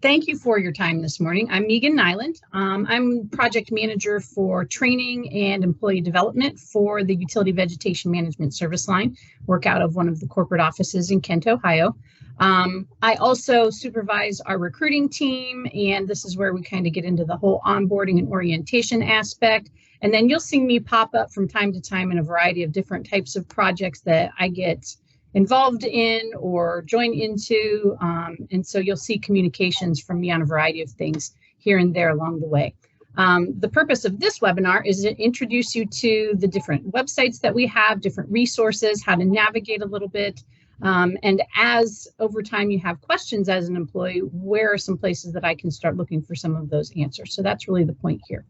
Thank you for your time this morning. I'm Megan Nyland. I'm project manager for training and employee development for the Utility Vegetation Management Service Line, work out of one of the corporate offices in Kent, Ohio. I also supervise our recruiting team, and this is where we kind of get into the whole onboarding and orientation aspect. And then you'll see me pop up from time to time in a variety of different types of projects that I get involved in or join into, and so you'll see communications from me on a variety of things here and there along the way. The purpose of this webinar is to introduce you to the different websites that we have, different resources, how to navigate a little bit, and as over time you have questions as an employee, where are some places that I can start looking for some of those answers? So that's really the point here.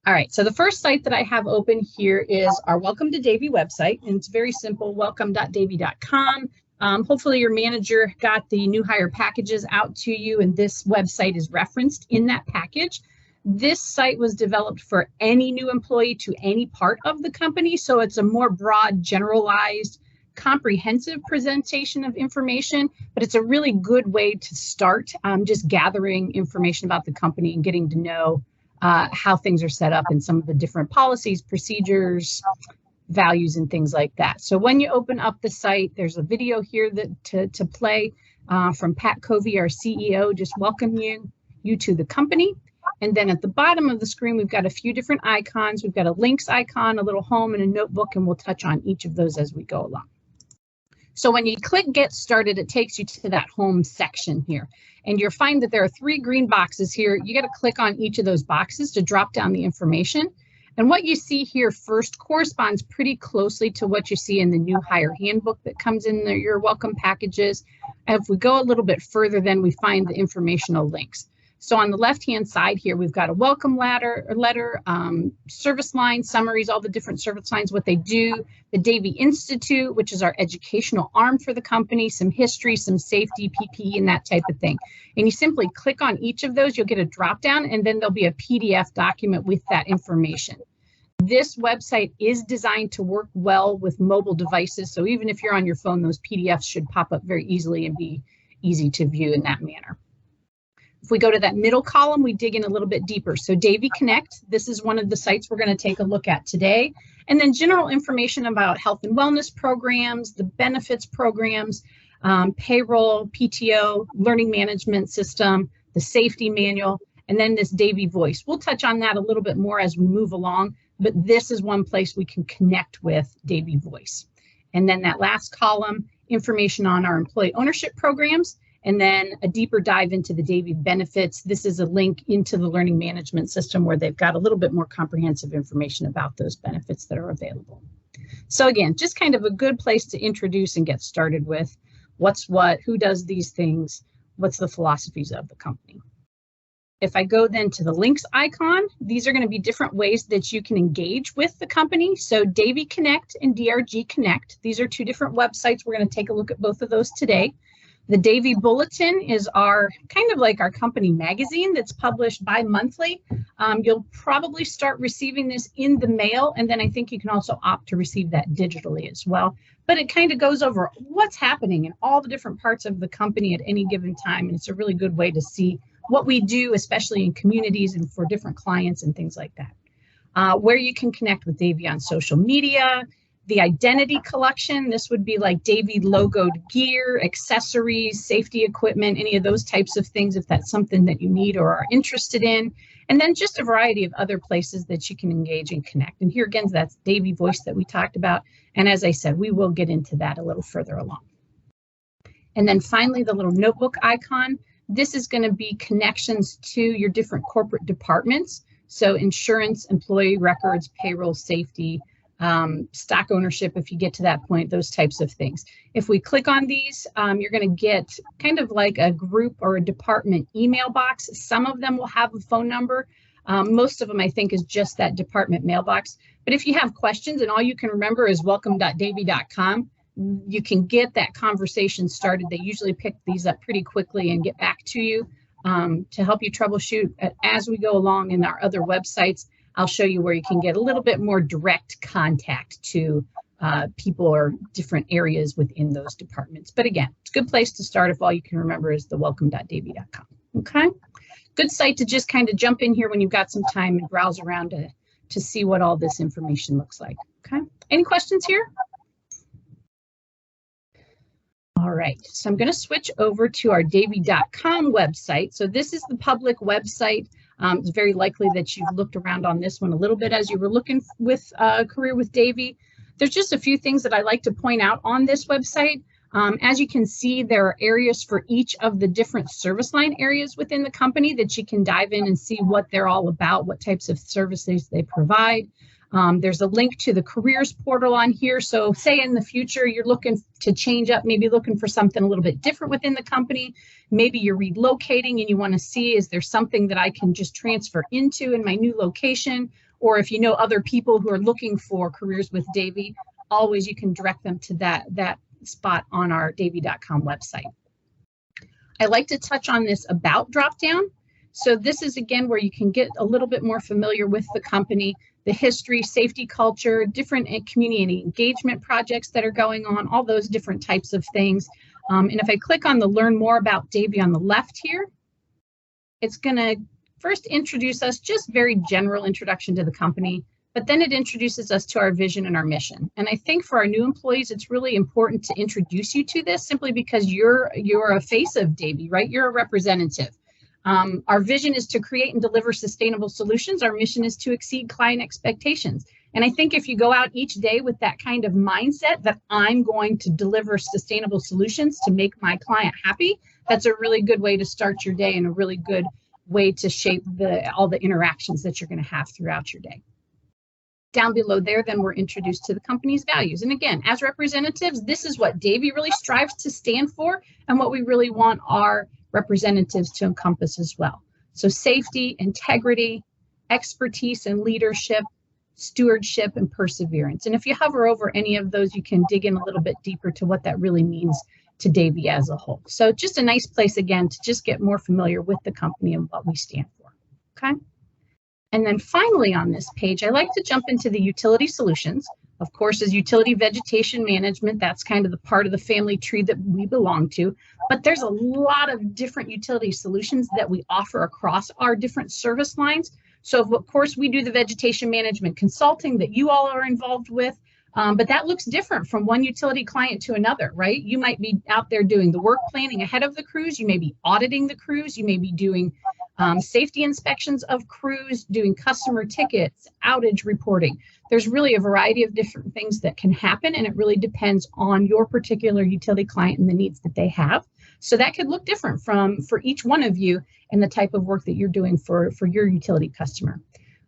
All right, so the first site that I have open here is our Welcome to Davie website, and it's very simple, welcome.davie.com. Hopefully your manager got the new hire packages out to you, and this website is referenced in that package. This site was developed for any new employee to any part of the company, so it's a more broad, generalized, comprehensive presentation of information, but it's a really good way to start just gathering information about the company and getting to know how things are set up and some of the different policies, procedures, values, and things like that. So when you open up the site, there's a video here that to play from Pat Covey, our CEO, just welcoming you to the company. And then at the bottom of the screen, we've got a few different icons. We've got a links icon, a little home, and a notebook, and we'll touch on each of those as we go along. So when you click Get Started, it takes you to that home section here. And you'll find that there are 3 green boxes here. You got to click on each of those boxes to drop down the information. And what you see here first corresponds pretty closely to what you see in the new hire handbook that comes in your welcome packages. And if we go a little bit further, then we find the informational links. So on the left-hand side here, we've got a welcome letter, service line summaries, all the different service lines, what they do, the Davie Institute, which is our educational arm for the company, some history, some safety, PPE, and that type of thing. And you simply click on each of those, you'll get a drop-down, and then there'll be a PDF document with that information. This website is designed to work well with mobile devices, so even if you're on your phone, those PDFs should pop up very easily and be easy to view in that manner. If we go to that middle column, we dig in a little bit deeper. So Davie Connect, this is one of the sites we're going to take a look at today. And then general information about health and wellness programs, the benefits programs, payroll, PTO, learning management system, the safety manual, and then this Davie Voice. We'll touch on that a little bit more as we move along, but this is one place we can connect with Davie Voice. And then that last column, information on our employee ownership programs, and then a deeper dive into the Davie benefits. This is a link into the learning management system where they've got a little bit more comprehensive information about those benefits that are available. So again, just kind of a good place to introduce and get started with what's what, who does these things, what's the philosophies of the company. If I go then to the links icon, these are going to be different ways that you can engage with the company. So Davie Connect and DRG Connect, these are 2 different websites. We're going to take a look at both of those today. The Davie Bulletin is our kind of like our company magazine that's published bi-monthly. You'll probably start receiving this in the mail, and then I think you can also opt to receive that digitally as well. But it kind of goes over what's happening in all the different parts of the company at any given time, and it's a really good way to see what we do, especially in communities and for different clients and things like that. Where you can connect with Davie on social media, the identity collection, this would be like Davie logoed gear, accessories, safety equipment, any of those types of things if that's something that you need or are interested in. And then just a variety of other places that you can engage and connect. And here again, that's Davie Voice that we talked about. And as I said, we will get into that a little further along. And then finally, the little notebook icon. This is going to be connections to your different corporate departments. So insurance, employee records, payroll, safety, stock ownership, if you get to that point, those types of things. If we click on these, you're going to get kind of like a group or a department email box. Some of them will have a phone number. Most of them, I think, is just that department mailbox. But if you have questions and all you can remember is welcome.davie.com, you can get that conversation started. They usually pick these up pretty quickly and get back to you to help you troubleshoot. As we go along in our other websites, I'll show you where you can get a little bit more direct contact to people or different areas within those departments. But again, it's a good place to start if all you can remember is the welcome.davie.com. Okay, good site to just kind of jump in here when you've got some time and browse around to see what all this information looks like. Okay, any questions here? All right, so I'm going to switch over to our Davie.com website. So this is the public website. It's very likely that you've looked around on this one a little bit as you were looking with Career with Davie. There's just a few things that I like to point out on this website. As you can see, there are areas for each of the different service line areas within the company that you can dive in and see what they're all about, what types of services they provide. There's a link to the careers portal on here. So say in the future, you're looking to change up, maybe looking for something a little bit different within the company. Maybe you're relocating and you want to see, is there something that I can just transfer into in my new location? Or if you know other people who are looking for Careers with Davie, always you can direct them to that spot on our Davie.com website. I like to touch on this about dropdown. So this is again where you can get a little bit more familiar with the company, the history, safety culture, different community engagement projects that are going on, all those different types of things. And if I click on the Learn More About Davie on the left here, it's going to first introduce us, just very general introduction to the company, but then it introduces us to our vision and our mission. And I think for our new employees, it's really important to introduce you to this simply because you're a face of Davie, right? You're a representative. Our vision is to create and deliver sustainable solutions. Our mission is to exceed client expectations. And I think if you go out each day with that kind of mindset that I'm going to deliver sustainable solutions to make my client happy, that's a really good way to start your day and a really good way to shape all the interactions that you're going to have throughout your day. Down below there, then we're introduced to the company's values. And again, as representatives, this is what Davie really strives to stand for and what we really want our representatives to encompass as well. So safety, integrity, expertise and leadership, stewardship, and perseverance. And if you hover over any of those, you can dig in a little bit deeper to what that really means to Davie as a whole. So just a nice place, again, to just get more familiar with the company and what we stand for, okay? And then finally on this page, I like to jump into the utility solutions. Of course, as utility vegetation management, that's kind of the part of the family tree that we belong to. But there's a lot of different utility solutions that we offer across our different service lines. So of course, we do the vegetation management consulting that you all are involved with. But that looks different from one utility client to another, right? You might be out there doing the work planning ahead of the crews. You may be auditing the crews. You may be doing safety inspections of crews, doing customer tickets, outage reporting. There's really a variety of different things that can happen, and it really depends on your particular utility client and the needs that they have. So that could look different for each one of you and the type of work that you're doing for your utility customer.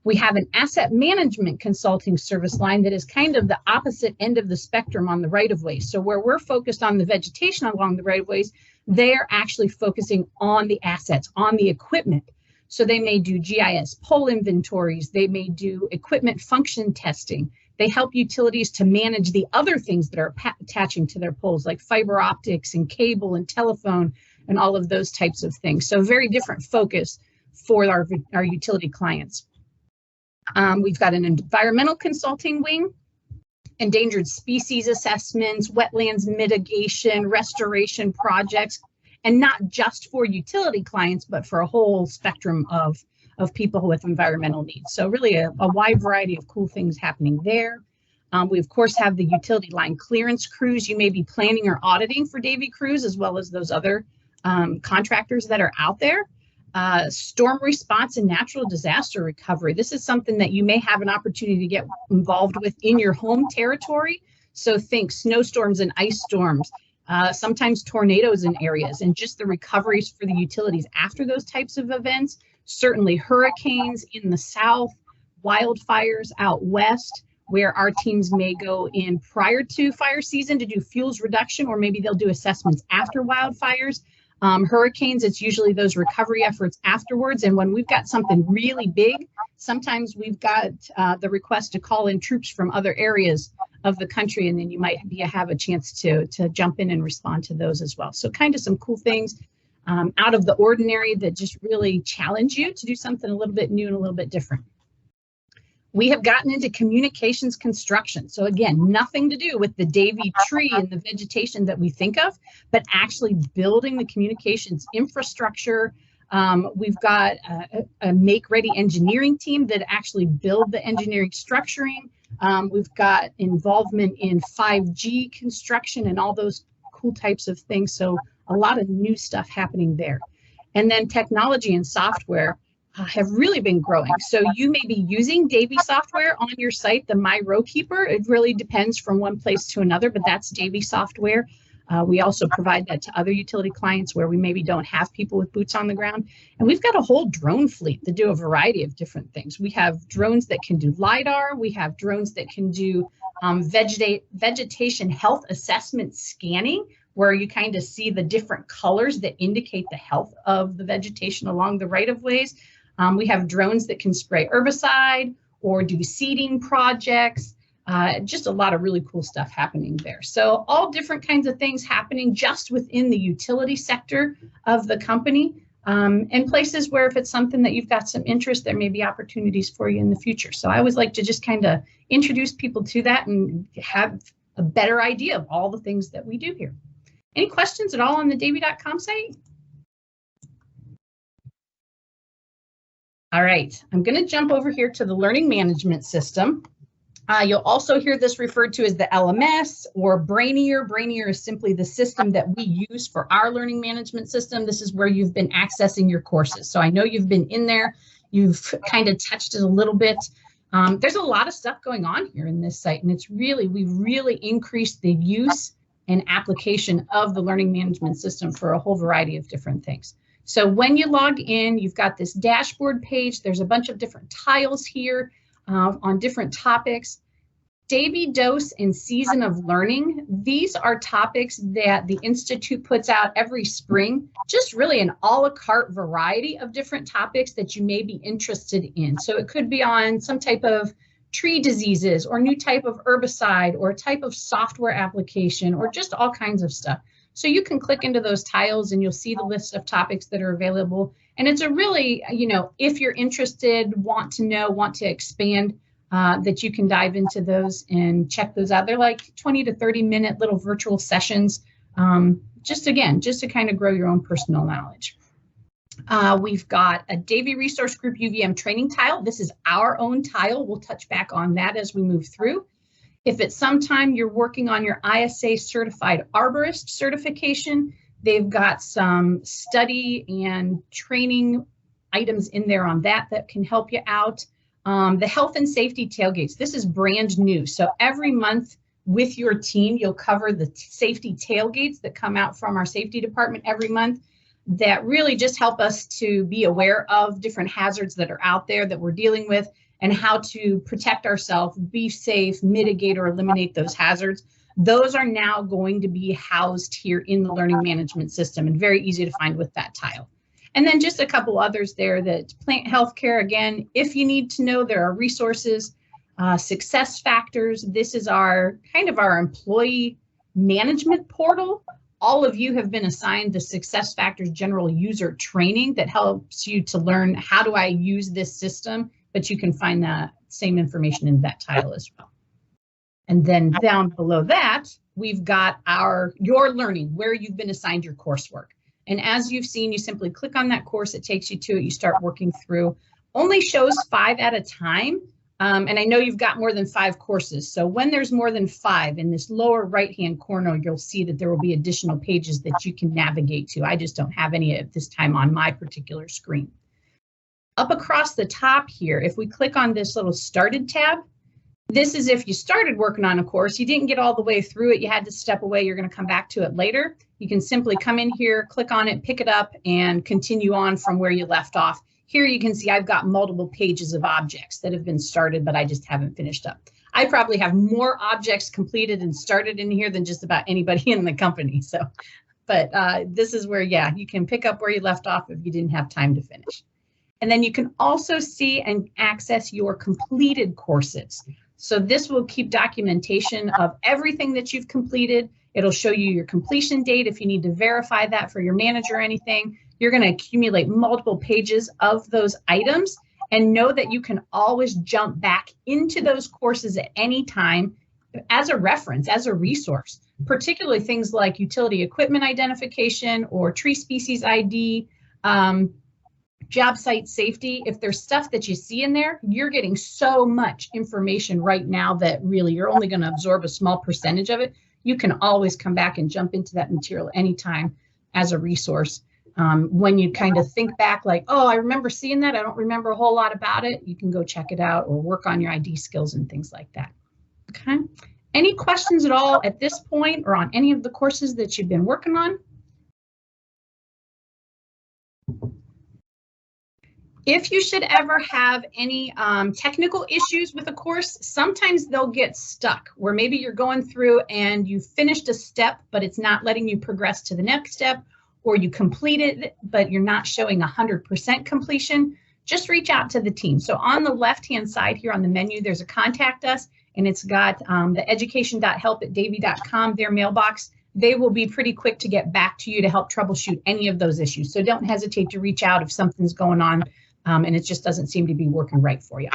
We have an asset management consulting service line that is kind of the opposite end of the spectrum on the right-of-way. So where we're focused on the vegetation along the right-of-ways, they're actually focusing on the assets, on the equipment. So they may do GIS pole inventories, they may do equipment function testing. They help utilities to manage the other things that are attaching to their poles, like fiber optics and cable and telephone and all of those types of things. So very different focus for our utility clients. We've got an environmental consulting wing, endangered species assessments, wetlands mitigation, restoration projects, and not just for utility clients, but for a whole spectrum of people with environmental needs. So really a wide variety of cool things happening there. We, of course, have the utility line clearance crews. You may be planning or auditing for Davie crews, as well as those other contractors that are out there. Storm response and natural disaster recovery. This is something that you may have an opportunity to get involved with in your home territory. So think snowstorms and ice storms, sometimes tornadoes in areas, and just the recoveries for the utilities after those types of events. Certainly hurricanes in the south, wildfires out west, where our teams may go in prior to fire season to do fuels reduction, or maybe they'll do assessments after wildfires. Hurricanes, it's usually those recovery efforts afterwards. And when we've got something really big, sometimes we've got the request to call in troops from other areas of the country, and then you might have a chance to jump in and respond to those as well. So kind of some cool things out of the ordinary that just really challenge you to do something a little bit new and a little bit different. We have gotten into communications construction. So again, nothing to do with the Davie tree and the vegetation that we think of, but actually building the communications infrastructure, We've got a make-ready engineering team that actually build the engineering structuring. We've got involvement in 5G construction and all those cool types of things. So a lot of new stuff happening there. And then technology and software have really been growing. So you may be using Davy software on your site, the My Row Keeper. It really depends from one place to another, but that's Davy software. We also provide that to other utility clients where we maybe don't have people with boots on the ground. And we've got a whole drone fleet that do a variety of different things. We have drones that can do LiDAR. We have drones that can do vegetation health assessment scanning, where you kind of see the different colors that indicate the health of the vegetation along the right-of-ways. We have drones that can spray herbicide or do seeding projects. Just a lot of really cool stuff happening there. So all different kinds of things happening just within the utility sector of the company, and places where if it's something that you've got some interest, there may be opportunities for you in the future. So I always like to just kind of introduce people to that and have a better idea of all the things that we do here. Any questions at all on the Davy.com site? All right, I'm going to jump over here to the learning management system. You'll also hear this referred to as the LMS or Brainier. Brainier is simply the system that we use for our learning management system. This is where you've been accessing your courses. So I know you've been in there, you've kind of touched it a little bit. There's a lot of stuff going on here in this site, and it's really, we've really increased the use and application of the learning management system for a whole variety of different things. So when you log in, you've got this dashboard page. There's a bunch of different tiles here on different topics. Davy Dose and Season of Learning. These are topics that the Institute puts out every spring, just really an a la carte variety of different topics that you may be interested in. So it could be on some type of tree diseases or new type of herbicide or a type of software application or just all kinds of stuff. So you can click into those tiles and you'll see the list of topics that are available. And it's a really, you know, if you're interested, want to know, want to expand, that you can dive into those and check those out. They're like 20 to 30-minute little virtual sessions, just to kind of grow your own personal knowledge. We've got a Davy Resource Group UVM training tile. This is our own tile. We'll touch back on that as we move through. If at some time you're working on your ISA Certified Arborist certification, they've got some study and training items in there on that can help you out. The health and safety tailgates. This is brand new. So every month with your team, you'll cover the safety tailgates that come out from our safety department every month that really just help us to be aware of different hazards that are out there that we're dealing with and how to protect ourselves, be safe, mitigate or eliminate those hazards. Those are now going to be housed here in the learning management system and very easy to find with that tile. And then just a couple others there that plant healthcare, again, if you need to know, there are resources, success factors. This is our kind of our employee management portal. All of you have been assigned the Success Factors General User Training that helps you to learn how do I use this system, but you can find that same information in that tile as well. And then down below that, we've got your learning, where you've been assigned your coursework. And as you've seen, you simply click on that course, it takes you to it, you start working through. Only shows 5 at a time. And I know you've got more than 5 courses. So when there's more than 5, in this lower right-hand corner, you'll see that there will be additional pages that you can navigate to. I just don't have any at this time on my particular screen. Up across the top here, if we click on this little Started tab, this is if you started working on a course, you didn't get all the way through it, you had to step away, you're going to come back to it later. You can simply come in here, click on it, pick it up, and continue on from where you left off. Here you can see I've got multiple pages of objects that have been started, but I just haven't finished up. I probably have more objects completed and started in here than just about anybody in the company. So, but this is where, yeah, you can pick up where you left off if you didn't have time to finish. And then you can also see and access your completed courses. So this will keep documentation of everything that you've completed. It'll show you your completion date if you need to verify that for your manager or anything. You're going to accumulate multiple pages of those items and know that you can always jump back into those courses at any time as a reference, as a resource, particularly things like utility equipment identification or tree species ID, Job site safety, if there's stuff that you see in there, you're getting so much information right now that really you're only going to absorb a small percentage of it. You can always come back and jump into that material anytime as a resource. When you kind of think back like, oh, I remember seeing that, I don't remember a whole lot about it, you can go check it out or work on your ID skills and things like that. Okay. Any questions at all at this point or on any of the courses that you've been working on? If you should ever have any technical issues with a course, sometimes they'll get stuck where maybe you're going through and you finished a step, but it's not letting you progress to the next step, or you completed it, but you're not showing 100% completion. Just reach out to the team. So on the left-hand side here on the menu, there's a contact us, and it's got the education.help@davie.com, their mailbox. They will be pretty quick to get back to you to help troubleshoot any of those issues. So don't hesitate to reach out if something's going on and it just doesn't seem to be working right for you.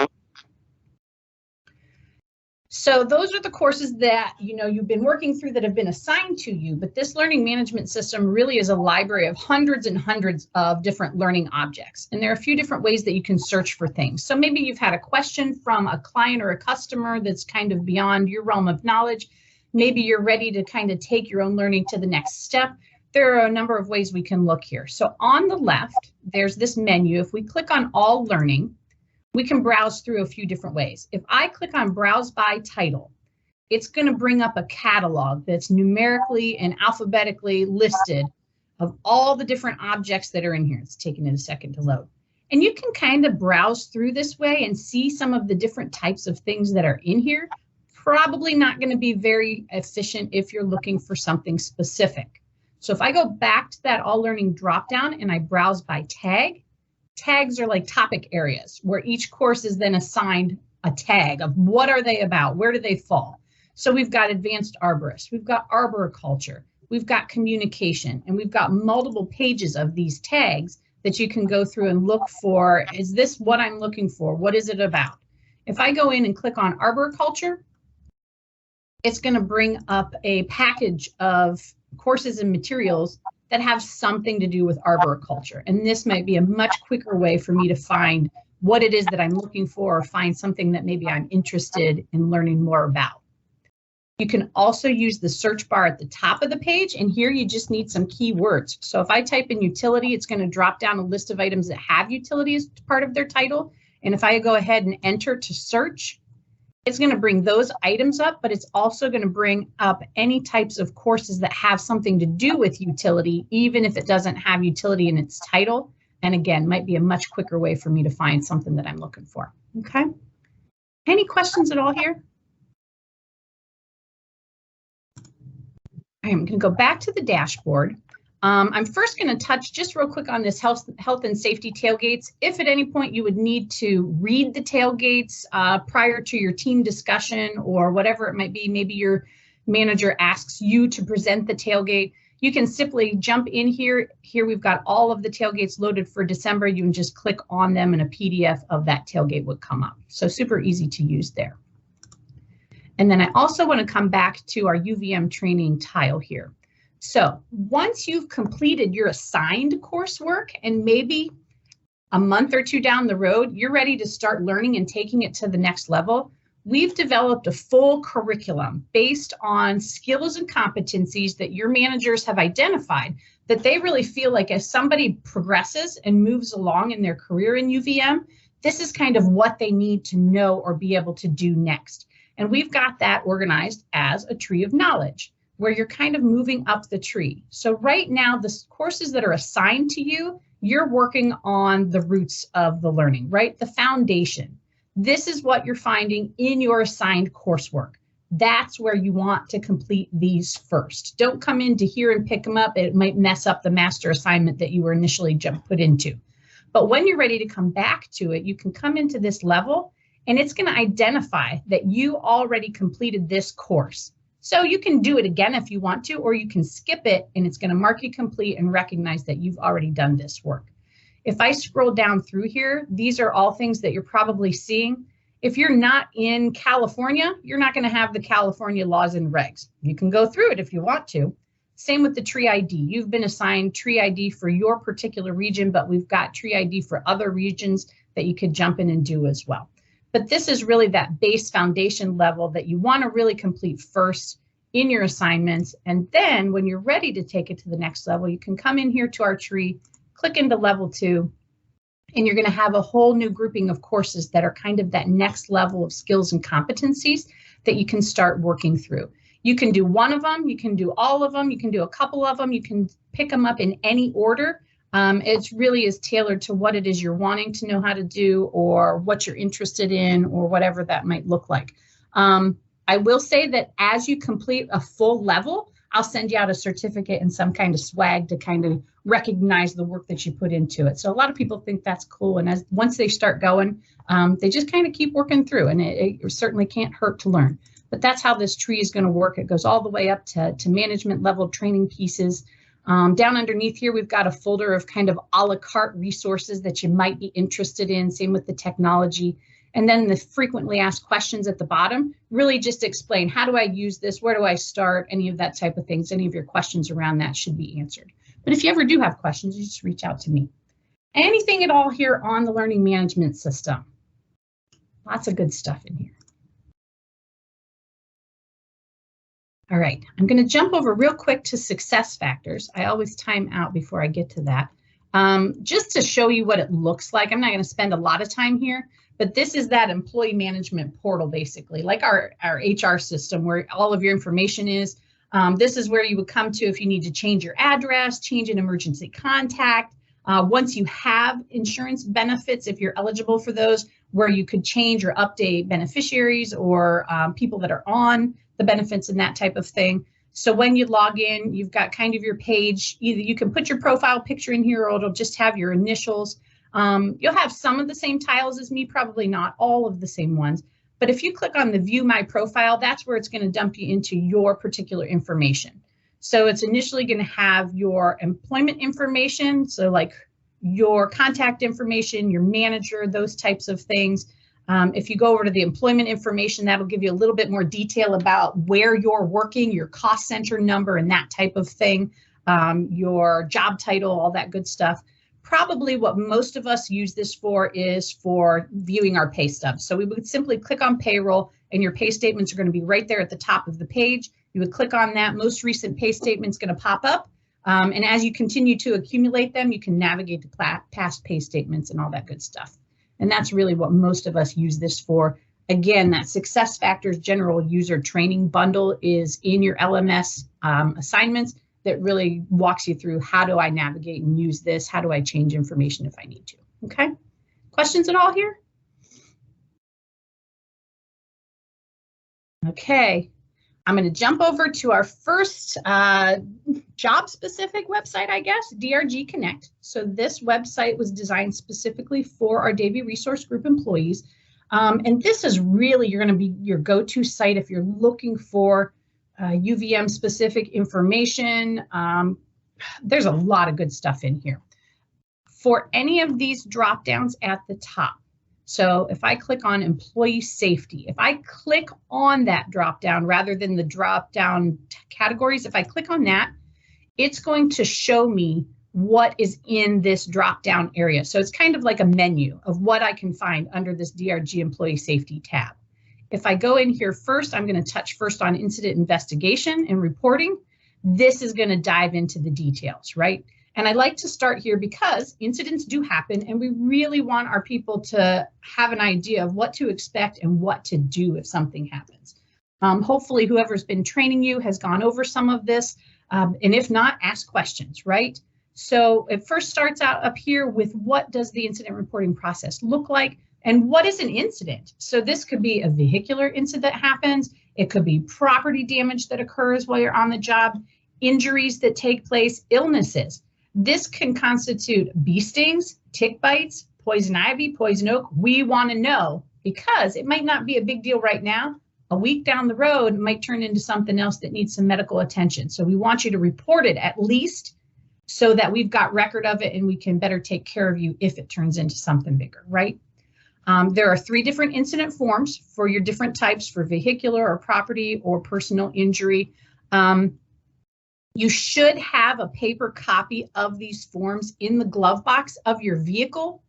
So those are the courses that you've been working through that have been assigned to you, but this learning management system really is a library of hundreds and hundreds of different learning objects. And there are a few different ways that you can search for things. So maybe you've had a question from a client or a customer that's kind of beyond your realm of knowledge. Maybe you're ready to kind of take your own learning to the next step. There are a number of ways we can look here. So on the left, there's this menu. If we click on all learning, we can browse through a few different ways. If I click on browse by title, it's going to bring up a catalog that's numerically and alphabetically listed of all the different objects that are in here. It's taking it a second to load. And you can kind of browse through this way and see some of the different types of things that are in here. Probably not going to be very efficient if you're looking for something specific. So if I go back to that all learning dropdown and I browse by tag, tags are like topic areas where each course is then assigned a tag of what are they about, where do they fall. So we've got advanced arborist, we've got arboriculture, we've got communication, and we've got multiple pages of these tags that you can go through and look for, is this what I'm looking for? What is it about? If I go in and click on arboriculture, it's going to bring up a package of courses and materials that have something to do with arboriculture. And this might be a much quicker way for me to find what it is that I'm looking for or find something that maybe I'm interested in learning more about. You can also use the search bar at the top of the page, and here you just need some keywords. So if I type in utility, it's going to drop down a list of items that have utility as part of their title. And if I go ahead and enter to search, it's going to bring those items up, but it's also going to bring up any types of courses that have something to do with utility, even if it doesn't have utility in its title. And again, might be a much quicker way for me to find something that I'm looking for. Okay. Any questions at all here? I'm going to go back to the dashboard. I'm first going to touch just real quick on this health and safety tailgates. If at any point you would need to read the tailgates prior to your team discussion or whatever it might be, maybe your manager asks you to present the tailgate, you can simply jump in here. Here we've got all of the tailgates loaded for December. You can just click on them and a PDF of that tailgate would come up. So super easy to use there. And then I also want to come back to our UVM training tile here. So once you've completed your assigned coursework and maybe a month or two down the road, you're ready to start learning and taking it to the next level, we've developed a full curriculum based on skills and competencies that your managers have identified that they really feel like as somebody progresses and moves along in their career in UVM, this is kind of what they need to know or be able to do next. And we've got that organized as a tree of knowledge, where you're kind of moving up the tree. So right now, the courses that are assigned to you, you're working on the roots of the learning, right? The foundation. This is what you're finding in your assigned coursework. That's where you want to complete these first. Don't come into here and pick them up. It might mess up the master assignment that you were initially put into. But when you're ready to come back to it, you can come into this level and it's going to identify that you already completed this course. So you can do it again if you want to, or you can skip it and it's going to mark you complete and recognize that you've already done this work. If I scroll down through here, these are all things that you're probably seeing. If you're not in California, you're not going to have the California laws and regs. You can go through it if you want to. Same with the tree ID. You've been assigned tree ID for your particular region, but we've got tree ID for other regions that you could jump in and do as well. But this is really that base foundation level that you want to really complete first in your assignments. And then when you're ready to take it to the next level, you can come in here to our tree, click into level 2, and you're going to have a whole new grouping of courses that are kind of that next level of skills and competencies that you can start working through. You can do one of them, you can do all of them, you can do a couple of them, you can pick them up in any order. It really is tailored to what it is you're wanting to know how to do or what you're interested in or whatever that might look like. I will say that as you complete a full level, I'll send you out a certificate and some kind of swag to kind of recognize the work that you put into it. So a lot of people think that's cool. And once they start going, they just kind of keep working through, and it certainly can't hurt to learn. But that's how this tree is going to work. It goes all the way up to management level training pieces. Down underneath here, we've got a folder of kind of a la carte resources that you might be interested in. Same with the technology. And then the frequently asked questions at the bottom really just explain, how do I use this? Where do I start? Any of that type of things. Any of your questions around that should be answered. But if you ever do have questions, you just reach out to me. Anything at all here on the learning management system? Lots of good stuff in here. All right, I'm going to jump over real quick to success factors. I always time out before I get to that. Just to show you what it looks like. I'm not going to spend a lot of time here, but this is that employee management portal, basically, like our HR system where all of your information is. This is where you would come to if you need to change your address, change an emergency contact. Once you have insurance benefits, if you're eligible for those, where you could change or update beneficiaries or people that are on the benefits and that type of thing. So when you log in, you've got kind of your page. Either you can put your profile picture in here or it'll just have your initials. You'll have some of the same tiles as me, probably not all of the same ones. But if you click on the view my profile, that's where it's going to dump you into your particular information. So it's initially going to have your employment information. So like your contact information, your manager, those types of things. If you go over to the employment information, that'll give you a little bit more detail about where you're working, your cost center number and that type of thing, your job title, all that good stuff. Probably what most of us use this for is for viewing our pay stubs. So we would simply click on payroll and your pay statements are going to be right there at the top of the page. You would click on that. Most recent pay statement is going to pop up. And as you continue to accumulate them, you can navigate to past pay statements and all that good stuff. And that's really what most of us use this for. Again, that Success Factors General User Training Bundle is in your LMS assignments that really walks you through how do I navigate and use this? How do I change information if I need to? Okay, questions at all here? Okay, I'm going to jump over to our first job-specific website, I guess, DRG Connect. So this website was designed specifically for our Davie Resource Group employees. And this is really, you're going to be your go-to site if you're looking for UVM-specific information. There's a lot of good stuff in here. For any of these drop-downs at the top, so if I click on employee safety, if I click on that drop down rather than the drop down categories, if I click on that, it's going to show me what is in this drop down area. So it's kind of like a menu of what I can find under this DRG employee safety tab. If I go in here first, I'm going to touch first on incident investigation and reporting. This is going to dive into the details, right? And I like to start here because incidents do happen and we really want our people to have an idea of what to expect and what to do if something happens. Hopefully whoever's been training you has gone over some of this, and if not, ask questions, right? So it first starts out up here with what does the incident reporting process look like and what is an incident? So this could be a vehicular incident that happens, it could be property damage that occurs while you're on the job, injuries that take place, illnesses. This can constitute bee stings, tick bites, poison ivy, poison oak. We want to know because it might not be a big deal right now. A week down the road, it might turn into something else that needs some medical attention. So we want you to report it at least so that we've got record of it and we can better take care of you if it turns into something bigger, right? There are 3 different incident forms for your different types for vehicular or property or personal injury. You should have a paper copy of these forms in the glove box of your vehicle.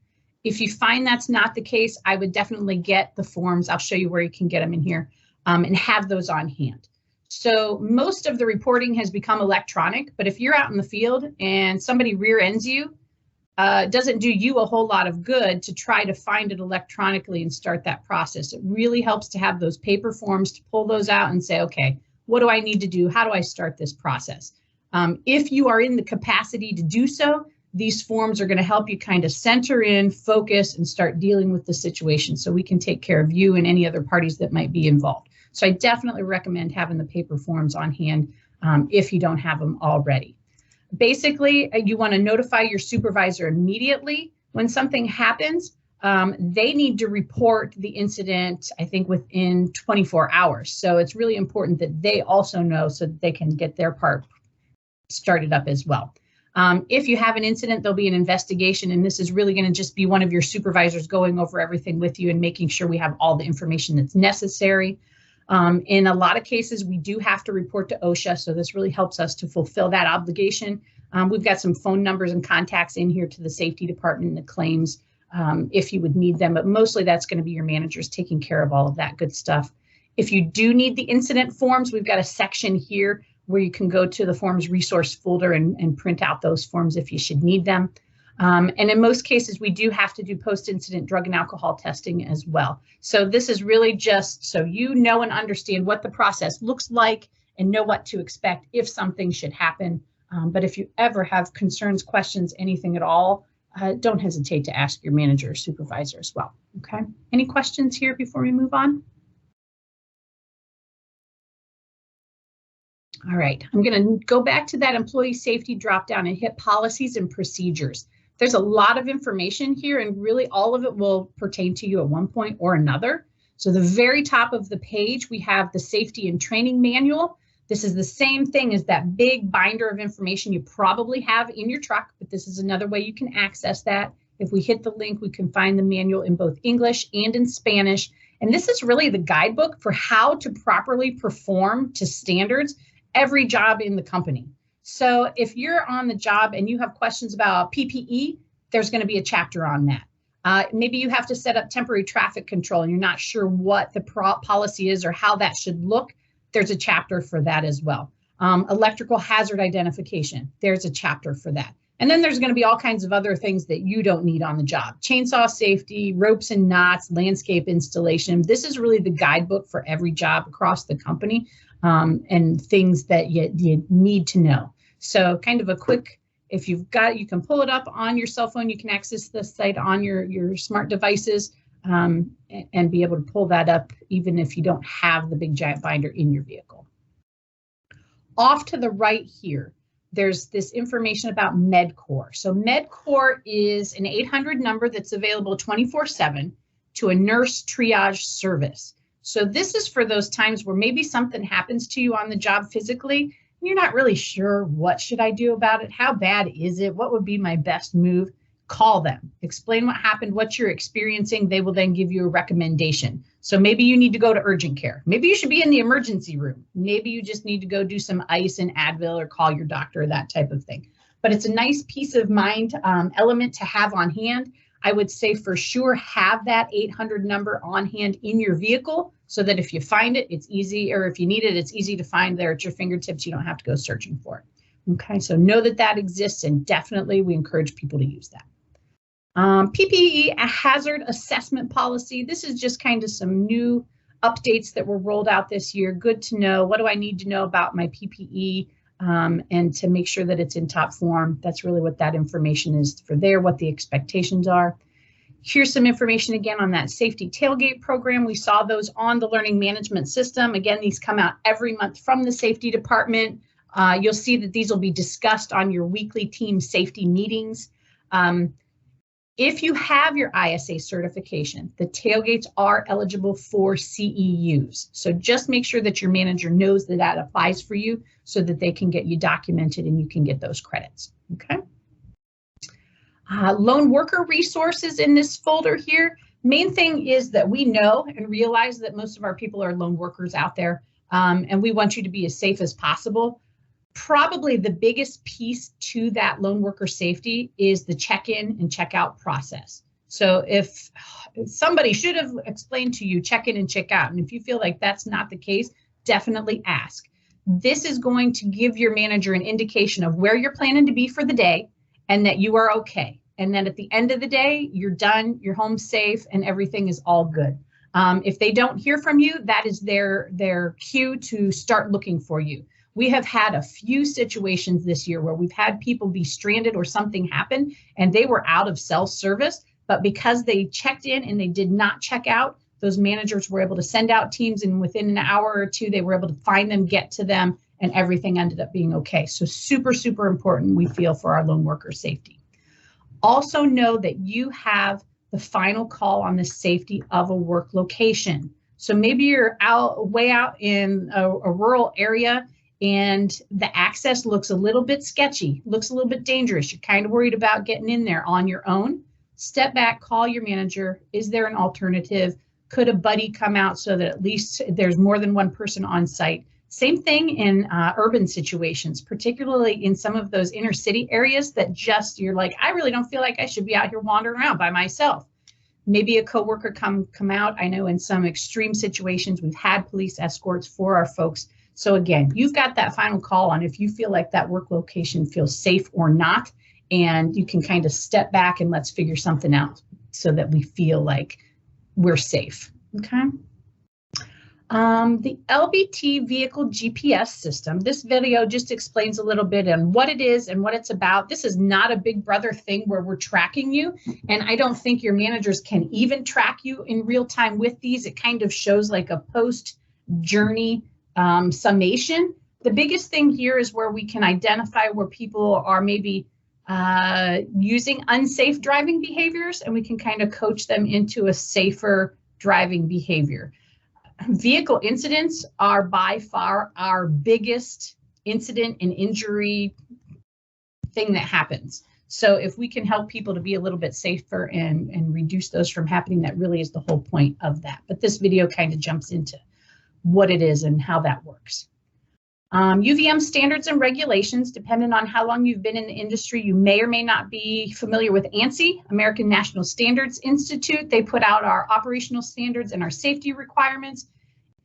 If you find that's not the case, I would definitely get the forms. I'll show you where you can get them in here, and have those on hand. So most of the reporting has become electronic, but if you're out in the field and somebody rear ends you, it doesn't do you a whole lot of good to try to find it electronically and start that process. It really helps to have those paper forms to pull those out and say, okay, what do I need to do? How do I start this process? If you are in the capacity to do so, these forms are going to help you kind of center in, focus, and start dealing with the situation so we can take care of you and any other parties that might be involved. So I definitely recommend having the paper forms on hand if you don't have them already. Basically, you want to notify your supervisor immediately when something happens. They need to report the incident, I think, within 24 hours. So it's really important that they also know so that they can get their part started up as well. If you have an incident, there'll be an investigation, and this is really going to just be one of your supervisors going over everything with you and making sure we have all the information that's necessary. In a lot of cases, we do have to report to OSHA, so this really helps us to fulfill that obligation. We've got some phone numbers and contacts in here to the safety department and the claims if you would need them, but mostly that's going to be your managers taking care of all of that good stuff. If you do need the incident forms, we've got a section here where you can go to the forms resource folder and print out those forms if you should need them. And in most cases, we do have to do post-incident drug and alcohol testing as well. So this is really just so you know and understand what the process looks like and know what to expect if something should happen. But if you ever have concerns, questions, anything at all, don't hesitate to ask your manager or supervisor as well. Okay. Any questions here before we move on? All right, I'm going to go back to that employee safety dropdown and hit policies and procedures. There's a lot of information here, and really all of it will pertain to you at one point or another. So the very top of the page, we have the safety and training manual. This is the same thing as that big binder of information you probably have in your truck, but this is another way you can access that. If we hit the link, we can find the manual in both English and in Spanish. And this is really the guidebook for how to properly perform to standards every job in the company. So if you're on the job and you have questions about PPE, there's going to be a chapter on that. Maybe you have to set up temporary traffic control and you're not sure what the policy is or how that should look. There's a chapter for that as well. Electrical hazard identification, there's a chapter for that. And then there's going to be all kinds of other things that you don't need on the job. Chainsaw safety, ropes and knots, landscape installation. This is really the guidebook for every job across the company. And things that you need to know. So kind of a quick, if you've got, you can pull it up on your cell phone, you can access the site on your smart devices and be able to pull that up even if you don't have the big giant binder in your vehicle. Off to the right here, there's this information about MedCore. So MedCore is an 800 number that's available 24/7 to a nurse triage service. So this is for those times where maybe something happens to you on the job physically, and you're not really sure what should I do about it? How bad is it? What would be my best move? Call them, explain what happened, what you're experiencing. They will then give you a recommendation. So maybe you need to go to urgent care. Maybe you should be in the emergency room. Maybe you just need to go do some ice and Advil or call your doctor, that type of thing. But it's a nice peace of mind element to have on hand. I would say for sure have that 800 number on hand in your vehicle so that if you find it, it's easy, or if you need it, it's easy to find there at your fingertips. You don't have to go searching for it. Okay, so know that that exists, and definitely we encourage people to use that. PPE, a hazard assessment policy. This is just kind of some new updates that were rolled out this year. Good to know. What do I need to know about my PPE? And to make sure that it's in top form. That's really what that information is for there, what the expectations are. Here's some information again on that safety tailgate program. We saw those on the learning management system. Again, these come out every month from the safety department. You'll see that these will be discussed on your weekly team safety meetings. If you have your ISA certification, the tailgates are eligible for CEUs. So just make sure that your manager knows that that applies for you so that they can get you documented and you can get those credits, okay? Lone worker resources in this folder here. Main thing is that we know and realize that most of our people are lone workers out there, and we want you to be as safe as possible. Probably the biggest piece to that lone worker safety is the check-in and check-out process. So if somebody should have explained to you check in and check out, and if you feel like that's not the case, definitely ask. This is going to give your manager an indication of where you're planning to be for the day and that you are okay. And then at the end of the day, you're done, you're home safe, and everything is all good. If they don't hear from you, that is their cue to start looking for you. We have had a few situations this year where we've had people be stranded or something happen and they were out of self-service, but because they checked in and they did not check out, those managers were able to send out teams, and within an hour or two, they were able to find them, get to them, and everything ended up being okay. So super, super important, we feel, for our lone worker safety. Also know that you have the final call on the safety of a work location. So maybe you're way out in a rural area and the access looks a little bit sketchy, looks a little bit dangerous. You're kind of worried about getting in there on your own. Step back, call your manager. Is there an alternative? Could a buddy come out so that at least there's more than one person on site? Same thing in urban situations, particularly in some of those inner city areas that just, you're like, I really don't feel like I should be out here wandering around by myself. Maybe a coworker come out. I know in some extreme situations, we've had police escorts for our folks. So again, you've got that final call on if you feel like that work location feels safe or not, and you can kind of step back and let's figure something out so that we feel like we're safe, okay? The LBT vehicle GPS system, this video just explains a little bit on what it is and what it's about. This is not a Big Brother thing where we're tracking you, and I don't think your managers can even track you in real time with these. It kind of shows like a post-journey summation. The biggest thing here is where we can identify where people are maybe using unsafe driving behaviors, and we can kind of coach them into a safer driving behavior. Vehicle incidents are by far our biggest incident and injury thing that happens. So if we can help people to be a little bit safer and reduce those from happening, that really is the whole point of that. But this video kind of jumps into what it is and how that works. UVM standards and regulations, depending on how long you've been in the industry, you may or may not be familiar with ANSI, American National Standards Institute. They put out our operational standards and our safety requirements.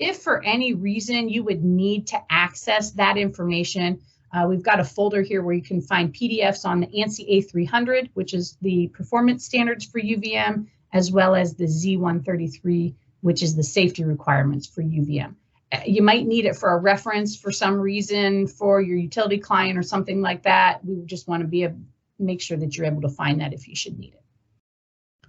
If for any reason you would need to access that information, we've got a folder here where you can find PDFs on the ANSI A300, which is the performance standards for UVM, as well as the Z133, which is the safety requirements for UVM. You might need it for a reference for some reason for your utility client or something like that. We just want to make sure that you're able to find that if you should need it.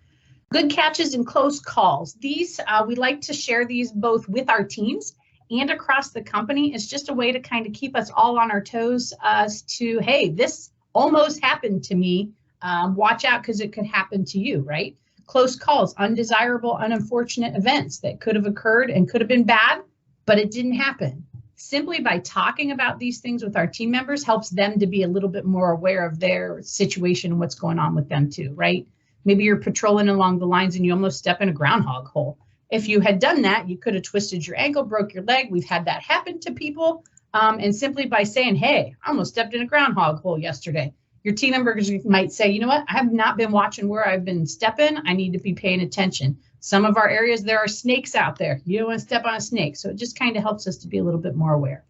Good catches and close calls. These, we like to share these both with our teams and across the company. It's just a way to kind of keep us all on our toes as to, hey, this almost happened to me. Watch out because it could happen to you, right? Close calls, undesirable, unfortunate events that could have occurred and could have been bad, but it didn't happen. Simply by talking about these things with our team members helps them to be a little bit more aware of their situation and what's going on with them too, right? Maybe you're patrolling along the lines and you almost step in a groundhog hole. If you had done that, you could have twisted your ankle, broke your leg. We've had that happen to people. And simply by saying, hey, I almost stepped in a groundhog hole yesterday, your team members might say, you know what, I have not been watching where I've been stepping. I need to be paying attention. Some of our areas, there are snakes out there. You don't want to step on a snake. So it just kind of helps us to be a little bit more aware.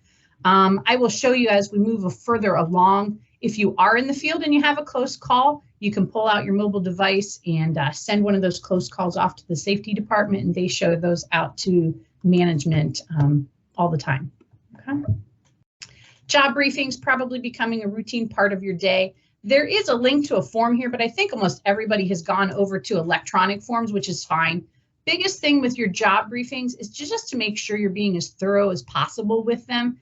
I will show you as we move further along. If you are in the field and you have a close call, you can pull out your mobile device and send one of those close calls off to the safety department, and they show those out to management all the time. Okay. Job briefings probably becoming a routine part of your day. There is a link to a form here, but I think almost everybody has gone over to electronic forms, which is fine. Biggest thing with your job briefings is just to make sure you're being as thorough as possible with them.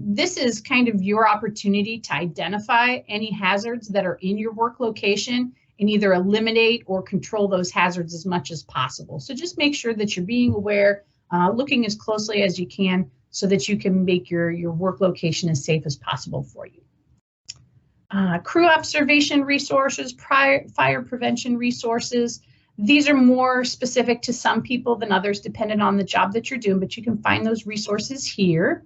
This is kind of your opportunity to identify any hazards that are in your work location and either eliminate or control those hazards as much as possible. So just make sure that you're being aware, looking as closely as you can so that you can make your work location as safe as possible for you. Crew observation resources, fire prevention resources. These are more specific to some people than others, depending on the job that you're doing, but you can find those resources here.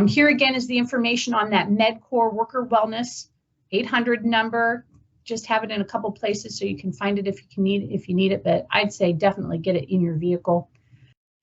Here again is the information on that MedCorps Worker Wellness 800 number. Just have it in a couple places so you can find it if you need it, but I'd say definitely get it in your vehicle.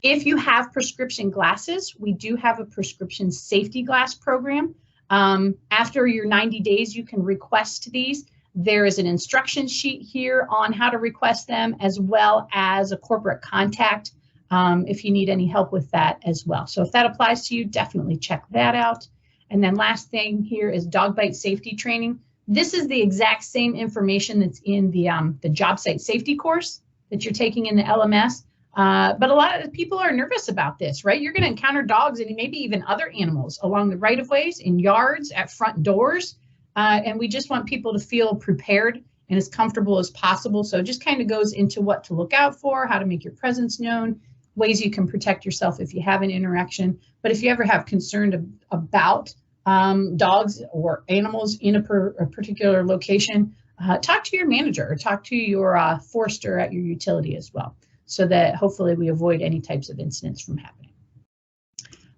If you have prescription glasses, we do have a prescription safety glass program. After your 90 days, you can request these. There is an instruction sheet here on how to request them, as well as a corporate contact if you need any help with that as well. So if that applies to you, definitely check that out. And then last thing here is dog bite safety training. This is the exact same information that's in the job site safety course that you're taking in the LMS. But a lot of people are nervous about this, right? You're going to encounter dogs and maybe even other animals along the right of ways, in yards, at front doors. And we just want people to feel prepared and as comfortable as possible. So it just kind of goes into what to look out for, how to make your presence known, ways you can protect yourself if you have an interaction. But if you ever have concern about dogs or animals in a particular location, talk to your manager or talk to your forester at your utility as well, so that hopefully we avoid any types of incidents from happening.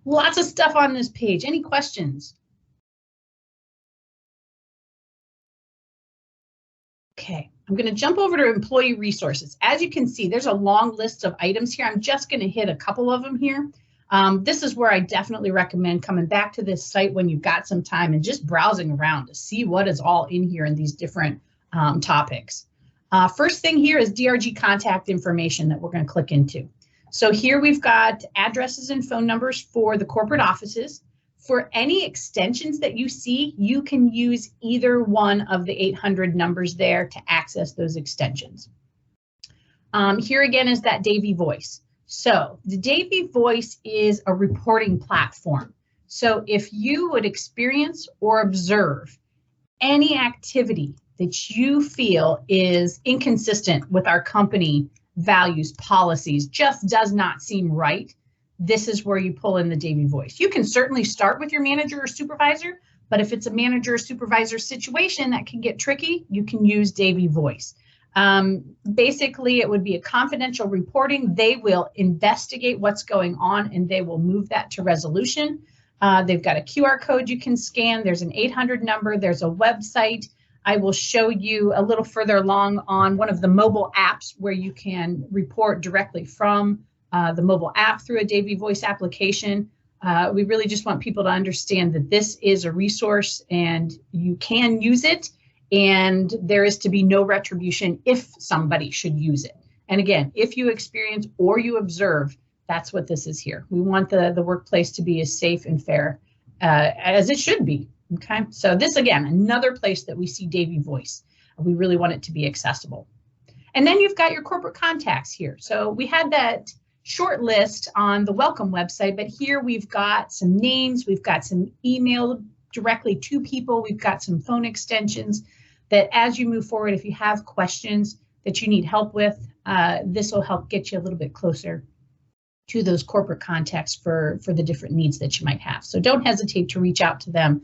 Lots of stuff on this page. Any questions? Okay, I'm going to jump over to employee resources. As you can see, there's a long list of items here. I'm just going to hit a couple of them here. This is where I definitely recommend coming back to this site when you've got some time and just browsing around to see what is all in here in these different topics. First thing here is DRG contact information that we're going to click into. So here we've got addresses and phone numbers for the corporate offices. For any extensions that you see, you can use either one of the 800 numbers there to access those extensions. Here again is that Davy Voice. So the Davy Voice is a reporting platform. So if you would experience or observe any activity that you feel is inconsistent with our company values, policies, just does not seem right, this is where you pull in the Davy Voice. You can certainly start with your manager or supervisor, but if it's a manager or supervisor situation that can get tricky, you can use Davy Voice. Basically, it would be a confidential reporting. They will investigate what's going on and they will move that to resolution. They've got a QR code you can scan. There's an 800 number. There's a website. I will show you a little further along on one of the mobile apps where you can report directly from the mobile app through a Davy Voice application. We really just want people to understand that this is a resource and you can use it, and there is to be no retribution if somebody should use it. And again, if you experience or you observe, that's what this is here. We want the workplace to be as safe and fair as it should be. Okay, so this again, another place that we see Davy Voice. We really want it to be accessible. And then you've got your corporate contacts here. So we had that short list on the welcome website, but here we've got some names, we've got some email directly to people, we've got some phone extensions that as you move forward, if you have questions that you need help with, this will help get you a little bit closer to those corporate contacts for the different needs that you might have. So don't hesitate to reach out to them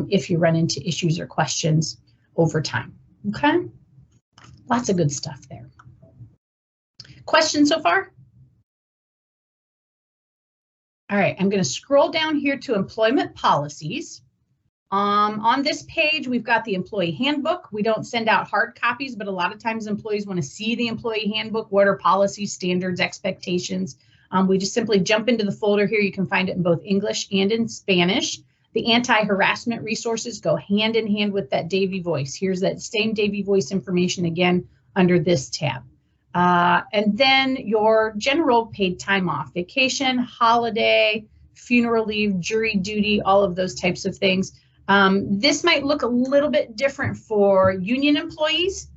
if you run into issues or questions over time. Okay, lots of good stuff there. Questions so far? All right, I'm going to scroll down here to employment policies. On this page, we've got the employee handbook. We don't send out hard copies, but a lot of times employees want to see the employee handbook. What are policies, standards, expectations? We just simply jump into the folder here. You can find it in both English and in Spanish. The anti-harassment resources go hand in hand with that Davy Voice. Here's that same Davy Voice information again under this tab. And then your general paid time off, vacation, holiday, funeral leave, jury duty, all of those types of things. This might look a little bit different for union employees,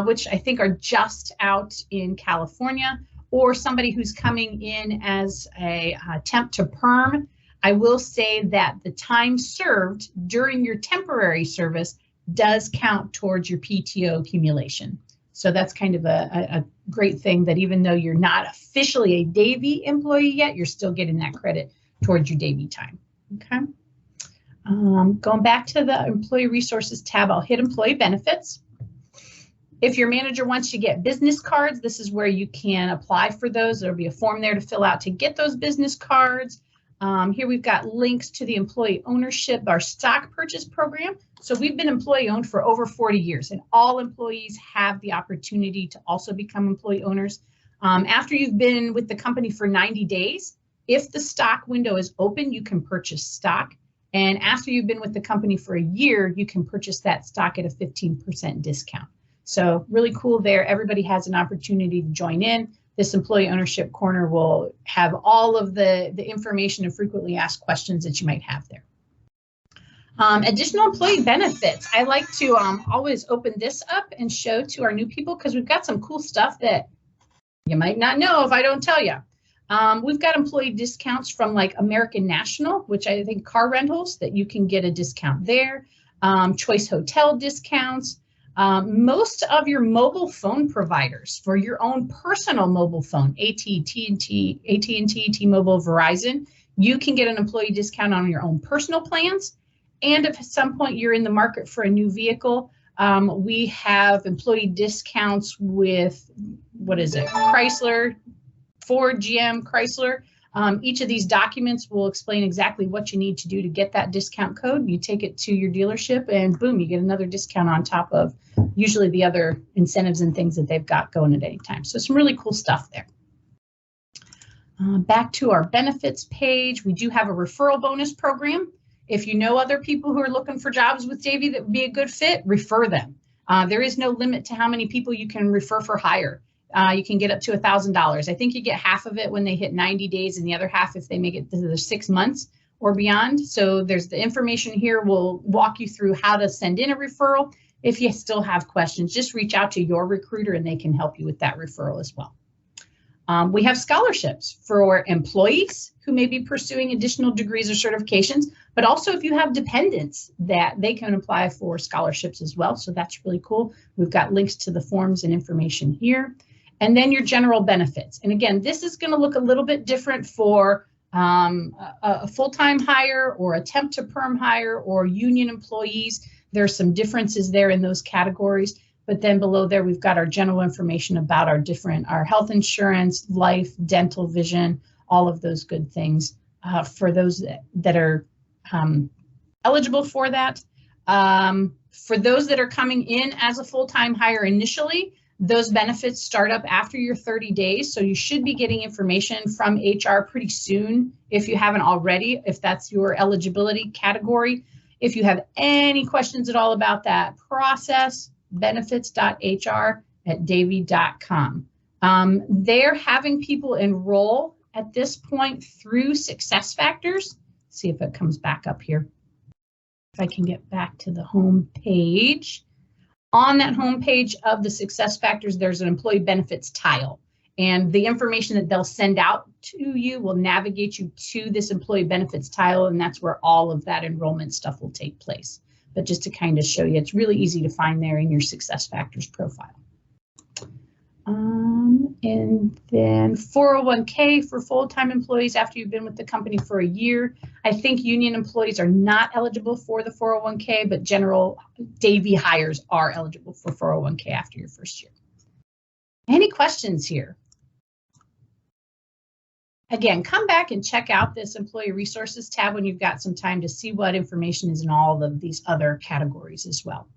which I think are just out in California, or somebody who's coming in as a temp to perm. I will say that the time served during your temporary service does count towards your PTO accumulation. So that's kind of a great thing, that even though you're not officially a Davy employee yet, you're still getting that credit towards your Davy time. Okay. Going back to the employee resources tab, I'll hit employee benefits. If your manager wants you to get business cards, this is where you can apply for those. There'll be a form there to fill out to get those business cards. Here we've got links to the employee ownership, our stock purchase program. So we've been employee owned for over 40 years, and all employees have the opportunity to also become employee owners. After you've been with the company for 90 days, if the stock window is open, you can purchase stock. And after you've been with the company for a year, you can purchase that stock at a 15% discount. So really cool there. Everybody has an opportunity to join in. This employee ownership corner will have all of the information and frequently asked questions that you might have there. Additional employee benefits. I like to always open this up and show to our new people because we've got some cool stuff that you might not know if I don't tell you. We've got employee discounts from like American National, which I think car rentals, that you can get a discount there. Choice hotel discounts. Most of your mobile phone providers for your own personal mobile phone, AT&T, T-Mobile, Verizon, you can get an employee discount on your own personal plans. And if at some point you're in the market for a new vehicle, we have employee discounts with, what is it, Chrysler, Ford, GM, Chrysler. Each of these documents will explain exactly what you need to do to get that discount code. You take it to your dealership and boom, you get another discount on top of usually the other incentives and things that they've got going at any time. So some really cool stuff there. Back to our benefits page, we do have a referral bonus program. If you know other people who are looking for jobs with Davie that would be a good fit, refer them. There is no limit to how many people you can refer for hire. You can get up to $1,000. I think you get half of it when they hit 90 days and the other half if they make it to the 6 months or beyond. So there's the information here. We'll walk you through how to send in a referral. If you still have questions, just reach out to your recruiter and they can help you with that referral as well. We have scholarships for employees who may be pursuing additional degrees or certifications, but also if you have dependents that they can apply for scholarships as well. So that's really cool. We've got links to the forms and information here. And then your general benefits. And again, this is going to look a little bit different for a full-time hire or a temp to perm hire or union employees. There's some differences there in those categories. But then below there, we've got our general information about our health insurance, life, dental, vision, all of those good things for those that are eligible for that. For those that are coming in as a full-time hire initially, those benefits start up after your 30 days. So you should be getting information from HR pretty soon if you haven't already, if that's your eligibility category. If you have any questions at all about that process, benefits.hr@davie.com. They're having people enroll at this point through SuccessFactors. See if it comes back up here. If I can get back to the home page. On that home page of the SuccessFactors, there's an employee benefits tile. And the information that they'll send out to you will navigate you to this employee benefits tile, and that's where all of that enrollment stuff will take place. But just to kind of show you, it's really easy to find there in your SuccessFactors profile. And then 401k for full-time employees after you've been with the company for a year. I think union employees are not eligible for the 401k, but general Davie hires are eligible for 401k after your first year. Any questions here? Again, come back and check out this employee resources tab when you've got some time to see what information is in all of these other categories as well.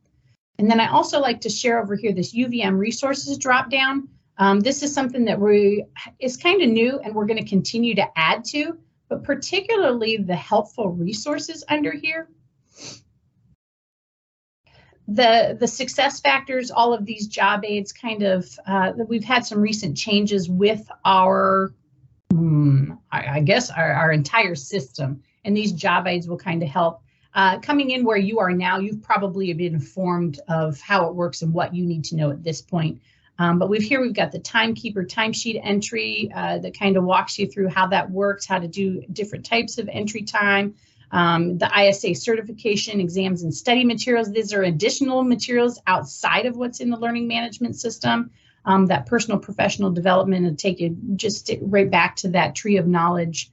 And then I also like to share over here this UVM resources drop down. This is something that is kind of new and we're going to continue to add to, but particularly the helpful resources under here. The SuccessFactors, all of these job aids kind of, we've had some recent changes with our, I guess, our entire system. And these job aids will kind of help. Coming in where you are now, you've probably been informed of how it works and what you need to know at this point. But we've got the timekeeper timesheet entry that kind of walks you through how that works, how to do different types of entry time, the ISA certification, exams and study materials. These are additional materials outside of what's in the learning management system. That personal professional development will take you just right back to that tree of knowledge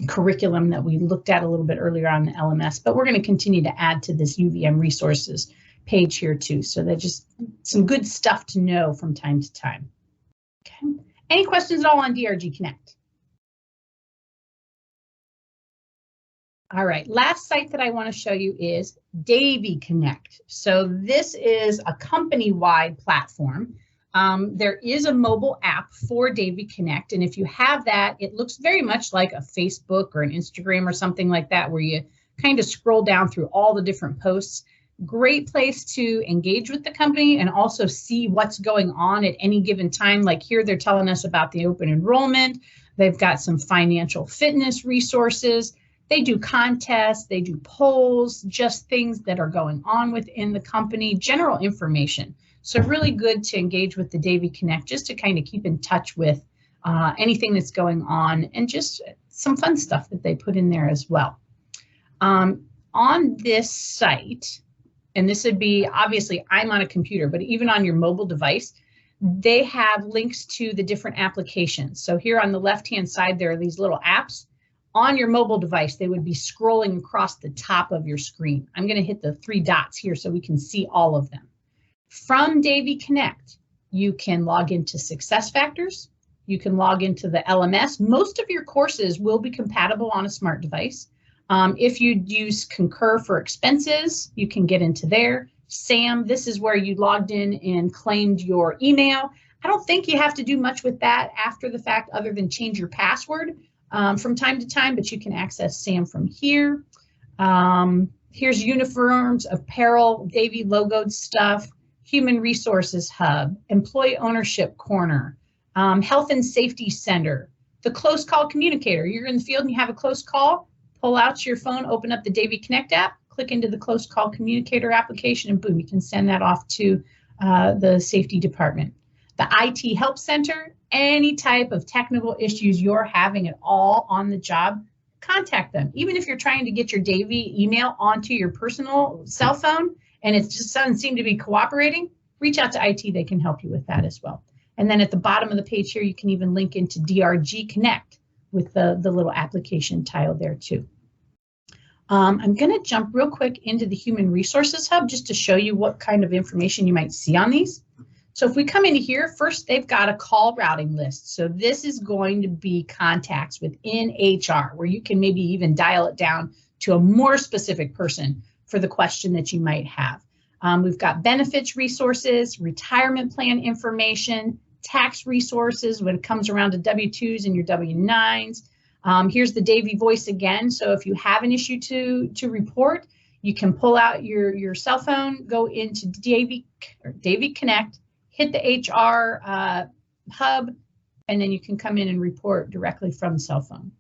curriculum that we looked at a little bit earlier on the LMS, but we're going to continue to add to this UVM resources page here too. So that's just some good stuff to know from time to time. Okay. Any questions at all on DRG Connect? All right, last site that I want to show you is Davy Connect. So this is a company-wide platform. There is a mobile app for Davy Connect, and if you have that, it looks very much like a Facebook or an Instagram or something like that, where you kind of scroll down through all the different posts. Great place to engage with the company and also see what's going on at any given time. Like here, they're telling us about the open enrollment. They've got some financial fitness resources. They do contests, they do polls, just things that are going on within the company, general information. So really good to engage with the Davy Connect, just to kind of keep in touch with anything that's going on, and just some fun stuff that they put in there as well. On this site, and this would be, obviously I'm on a computer, but even on your mobile device, they have links to the different applications. So here on the left-hand side, there are these little apps. On your mobile device, they would be scrolling across the top of your screen. I'm going to hit the 3 dots here so we can see all of them. From Davy Connect, you can log into SuccessFactors. You can log into the LMS. Most of your courses will be compatible on a smart device. If you use Concur for expenses, you can get into there. SAM, this is where you logged in and claimed your email. I don't think you have to do much with that after the fact other than change your password from time to time, but you can access SAM from here. Here's uniforms, apparel, Davy logoed stuff, Human Resources Hub, Employee Ownership Corner, Health and Safety Center, the Close Call Communicator. You're in the field and you have a close call, pull out your phone, open up the Davy Connect app, click into the Close Call Communicator application, and boom, you can send that off to the safety department. The IT Help Center, any type of technical issues you're having at all on the job, contact them. Even if you're trying to get your Davy email onto your personal cell phone and it just doesn't seem to be cooperating, reach out to IT. They can help you with that as well. And then at the bottom of the page here, you can even link into DRG Connect with the little application tile there too. I'm going to jump real quick into the Human Resources Hub just to show you what kind of information you might see on these. So if we come into here, first they've got a call routing list. So this is going to be contacts within HR where you can maybe even dial it down to a more specific person for the question that you might have. We've got benefits resources, retirement plan information, tax resources when it comes around to W-2s and your W-9s. Here's the Davy Voice again. So if you have an issue to report, you can pull out your cell phone, go into Davy Connect, hit the HR hub, and then you can come in and report directly from the cell phone.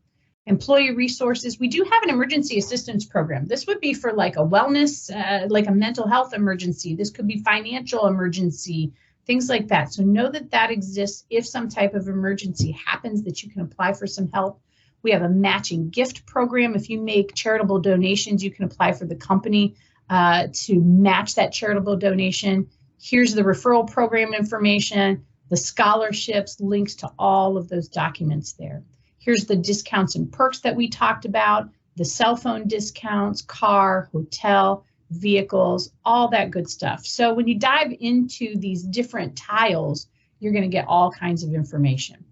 Employee resources, we do have an emergency assistance program. This would be for like a wellness, like a mental health emergency. This could be financial emergency, things like that. So know that that exists if some type of emergency happens, that you can apply for some help. We have a matching gift program. If you make charitable donations, you can apply for the company to match that charitable donation. Here's the referral program information, the scholarships, links to all of those documents there. Here's the discounts and perks that we talked about, the cell phone discounts, car, hotel, vehicles, all that good stuff. So when you dive into these different tiles, you're going to get all kinds of information.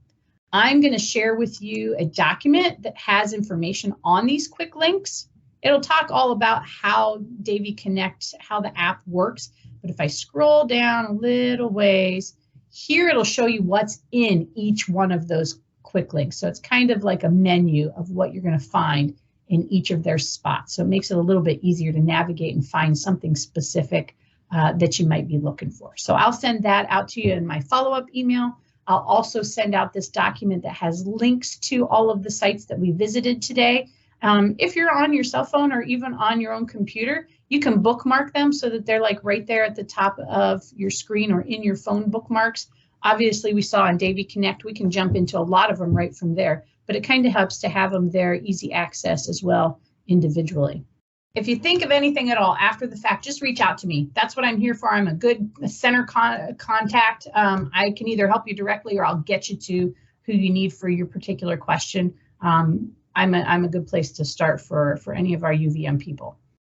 I'm going to share with you a document that has information on these quick links. It'll talk all about how Davy Connect, how the app works. But if I scroll down a little ways, here it'll show you what's in each one of those quick links. So it's kind of like a menu of what you're going to find in each of their spots. So it makes it a little bit easier to navigate and find something specific that you might be looking for. So I'll send that out to you in my follow-up email. I'll also send out this document that has links to all of the sites that we visited today. If you're on your cell phone or even on your own computer, you can bookmark them so that they're like right there at the top of your screen or in your phone bookmarks. Obviously, we saw on Davy Connect, we can jump into a lot of them right from there, but it kind of helps to have them there, easy access as well individually. If you think of anything at all after the fact, just reach out to me. That's what I'm here for. I'm a good center contact. I can either help you directly or I'll get you to who you need for your particular question. I'm a good place to start for any of our UVM people.